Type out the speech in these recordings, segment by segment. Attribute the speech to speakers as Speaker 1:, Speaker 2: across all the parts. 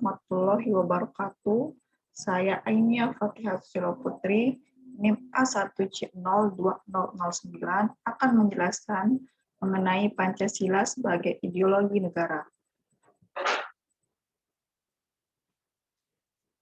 Speaker 1: warahmatullahi wabarakatuh. Saya Ainia Fatihah Susilo Putri, NIM A1C02009 akan menjelaskan mengenai Pancasila sebagai ideologi negara.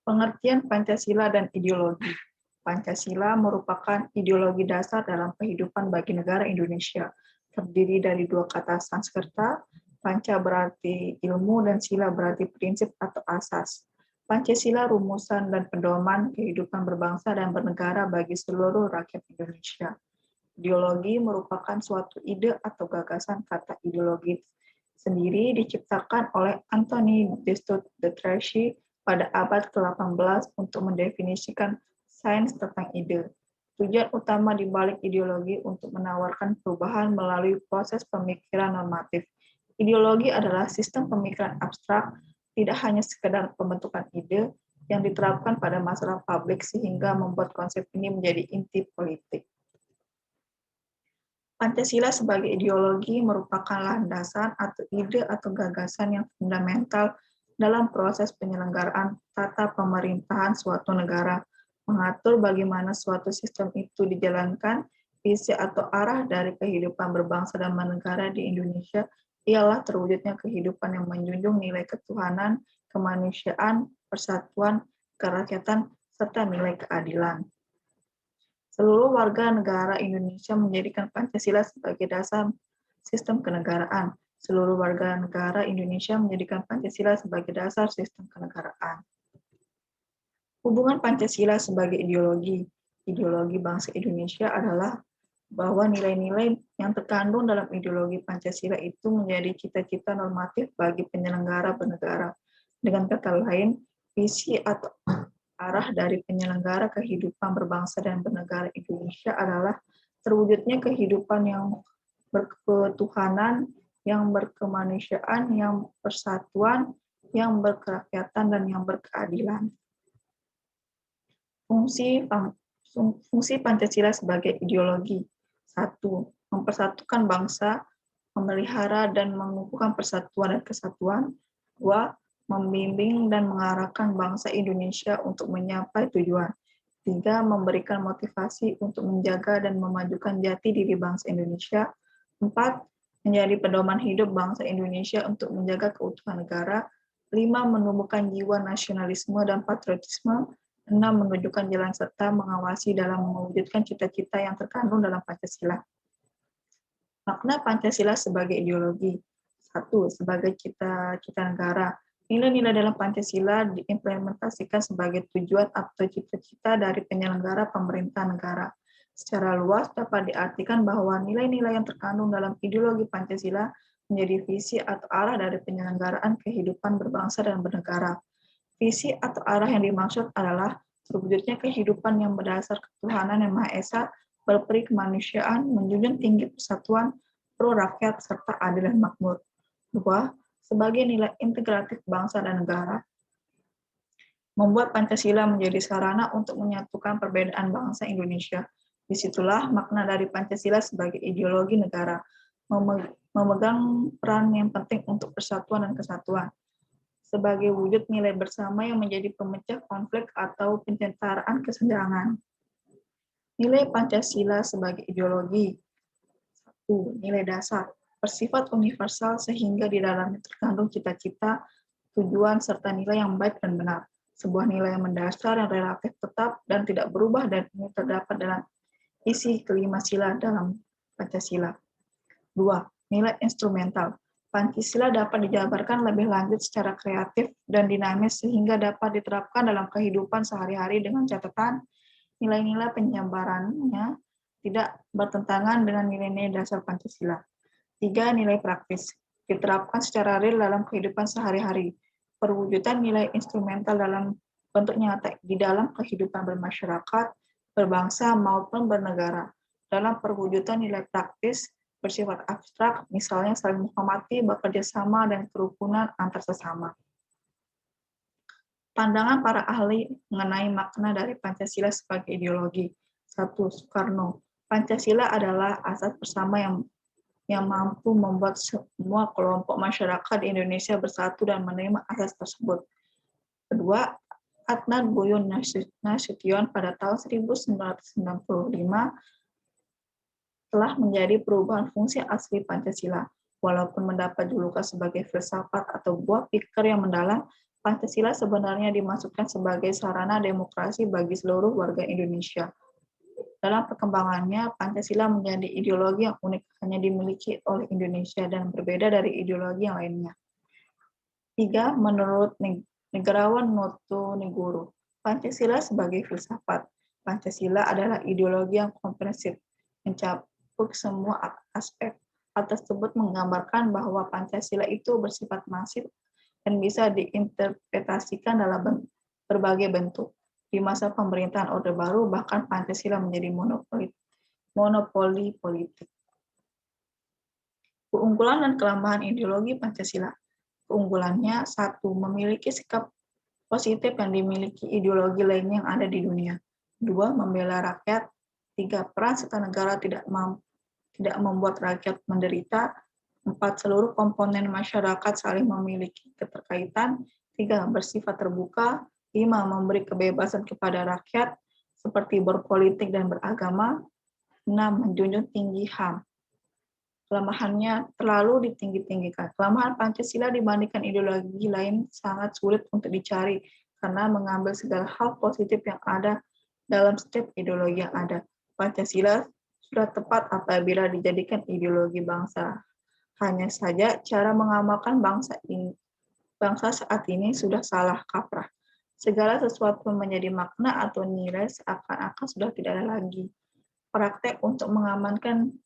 Speaker 1: Pengertian Pancasila dan ideologi. Pancasila merupakan ideologi dasar dalam kehidupan bagi negara Indonesia. Terdiri dari dua kata Sanskerta, panca berarti ilmu dan sila berarti prinsip atau asas. Pancasila rumusan dan pedoman kehidupan berbangsa dan bernegara bagi seluruh rakyat Indonesia. Ideologi merupakan suatu ide atau gagasan. Kata ideologi sendiri diciptakan oleh Anthony de Trichy pada abad ke-18 untuk mendefinisikan sains tentang ide. Tujuan utama di balik ideologi untuk menawarkan perubahan melalui proses pemikiran normatif. Ideologi adalah sistem pemikiran abstrak, tidak hanya sekedar pembentukan ide yang diterapkan pada masalah publik sehingga membuat konsep ini menjadi inti politik. Pancasila sebagai ideologi merupakan landasan atau ide atau gagasan yang fundamental dalam proses penyelenggaraan tata pemerintahan suatu negara, mengatur bagaimana suatu sistem itu dijalankan, visi atau arah dari kehidupan berbangsa dan bernegara di Indonesia ialah terwujudnya kehidupan yang menjunjung nilai ketuhanan, kemanusiaan, persatuan, kerakyatan, serta nilai keadilan. Seluruh warga negara Indonesia menjadikan Pancasila sebagai dasar sistem kenegaraan. Seluruh warga negara Indonesia menjadikan Pancasila sebagai dasar sistem kenegaraan. Hubungan Pancasila sebagai ideologi. Ideologi bangsa Indonesia adalah bahwa nilai-nilai yang terkandung dalam ideologi Pancasila itu menjadi cita-cita normatif bagi penyelenggara bernegara. Dengan kata lain, visi atau arah dari penyelenggara kehidupan berbangsa dan bernegara Indonesia adalah terwujudnya kehidupan yang berketuhanan, yang berkemanusiaan, yang persatuan, yang berkerakyatan, dan yang berkeadilan. Fungsi Pancasila sebagai ideologi. 1. Mempersatukan bangsa, memelihara dan mengukuhkan persatuan dan kesatuan. 2. Membimbing dan mengarahkan bangsa Indonesia untuk mencapai tujuan. 3. Memberikan motivasi untuk menjaga dan memajukan jati diri bangsa Indonesia. 4. Menjadi pedoman hidup bangsa Indonesia untuk menjaga keutuhan negara. 5. Menumbuhkan jiwa nasionalisme dan patriotisme. 6. Menunjukkan jalan serta mengawasi dalam mewujudkan cita-cita yang terkandung dalam Pancasila. Makna Pancasila sebagai ideologi. 1. Sebagai cita-cita negara. Nilai-nilai dalam Pancasila diimplementasikan sebagai tujuan atau cita-cita dari penyelenggara pemerintah negara. Secara luas dapat diartikan bahwa nilai-nilai yang terkandung dalam ideologi Pancasila menjadi visi atau arah dari penyelenggaraan kehidupan berbangsa dan bernegara. Visi atau arah yang dimaksud adalah terwujudnya kehidupan yang berdasar ketuhanan yang Maha Esa, berperi kemanusiaan, menjunjung tinggi persatuan, pro rakyat, serta adil dan makmur. 2. Sebagai nilai integratif bangsa dan negara. Membuat Pancasila menjadi sarana untuk menyatukan perbedaan bangsa Indonesia. Disitulah makna dari Pancasila sebagai ideologi negara, memegang peran yang penting untuk persatuan dan kesatuan. Sebagai wujud nilai bersama yang menjadi pemecah konflik atau penyetaraan kesenjangan. Nilai Pancasila sebagai ideologi. 1. Nilai dasar, bersifat universal sehingga di dalamnya terkandung cita-cita, tujuan, serta nilai yang baik dan benar. Sebuah nilai yang mendasar yang relatif tetap dan tidak berubah dan ini terdapat dalam isi kelima sila dalam Pancasila. 2. Nilai instrumental. Pancasila dapat dijabarkan lebih lanjut secara kreatif dan dinamis sehingga dapat diterapkan dalam kehidupan sehari-hari dengan catatan nilai-nilai penyebarannya tidak bertentangan dengan nilai-nilai dasar Pancasila. 3. Nilai praktis. Diterapkan secara real dalam kehidupan sehari-hari. Perwujudan nilai instrumental dalam bentuk nyata di dalam kehidupan bermasyarakat, berbangsa maupun bernegara. Dalam perwujudan nilai praktis bersifat abstrak, misalnya saling menghormati, bekerja sama, dan kerukunan antar sesama. Pandangan para ahli mengenai makna dari Pancasila sebagai ideologi. 1. Soekarno. Pancasila adalah asas bersama yang mampu membuat semua kelompok masyarakat di Indonesia bersatu dan menerima asas tersebut. Kedua, Adnan Buyun Nasution pada tahun 1995 telah menjadi perubahan fungsi asli Pancasila. Walaupun mendapat julukan sebagai filsafat atau buah pikir yang mendalam, Pancasila sebenarnya dimaksudkan sebagai sarana demokrasi bagi seluruh warga Indonesia. Dalam perkembangannya, Pancasila menjadi ideologi yang unik hanya dimiliki oleh Indonesia dan berbeda dari ideologi yang lainnya. 3. Menurut negarawan Noto Negoro, Pancasila sebagai filsafat. Pancasila adalah ideologi yang komprehensif, mencakup semua aspek. Hal tersebut menggambarkan bahwa Pancasila itu bersifat masif dan bisa diinterpretasikan dalam berbagai bentuk. Di masa pemerintahan Orde Baru, bahkan Pancasila menjadi monopoli politik. Keunggulan dan kelemahan ideologi Pancasila. Keunggulannya, 1. Memiliki sikap positif yang dimiliki ideologi lainnya yang ada di dunia. 2. Membela rakyat. 3. Peran serta negara tidak membuat rakyat menderita. 4. Seluruh komponen masyarakat saling memiliki keterkaitan. 3. Bersifat terbuka. 5. Memberi kebebasan kepada rakyat, seperti berpolitik dan beragama. 6. Menjunjung tinggi HAM. Kelemahannya terlalu ditinggi-tinggikan. Kelemahan Pancasila dibandingkan ideologi lain sangat sulit untuk dicari, karena mengambil segala hal positif yang ada dalam setiap ideologi yang ada. Pancasila sudah tepat apabila dijadikan ideologi bangsa. Hanya saja cara mengamalkan bangsa saat ini sudah salah kaprah. Segala sesuatu menjadi makna atau nilai seakan-akan sudah tidak ada lagi. Praktek untuk mengamalkan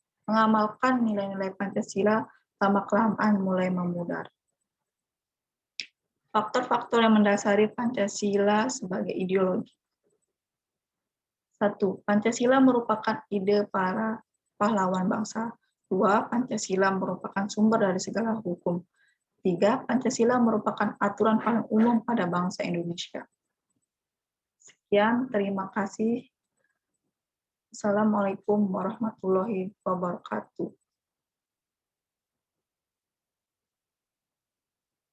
Speaker 1: nilai-nilai Pancasila lama-kelamaan mulai memudar. Faktor-faktor yang mendasari Pancasila sebagai ideologi. 1. Pancasila merupakan ide para pahlawan bangsa. 2. Pancasila merupakan sumber dari segala hukum. 3. Pancasila merupakan aturan paling umum pada bangsa Indonesia. Sekian, terima kasih. Assalamualaikum warahmatullahi wabarakatuh.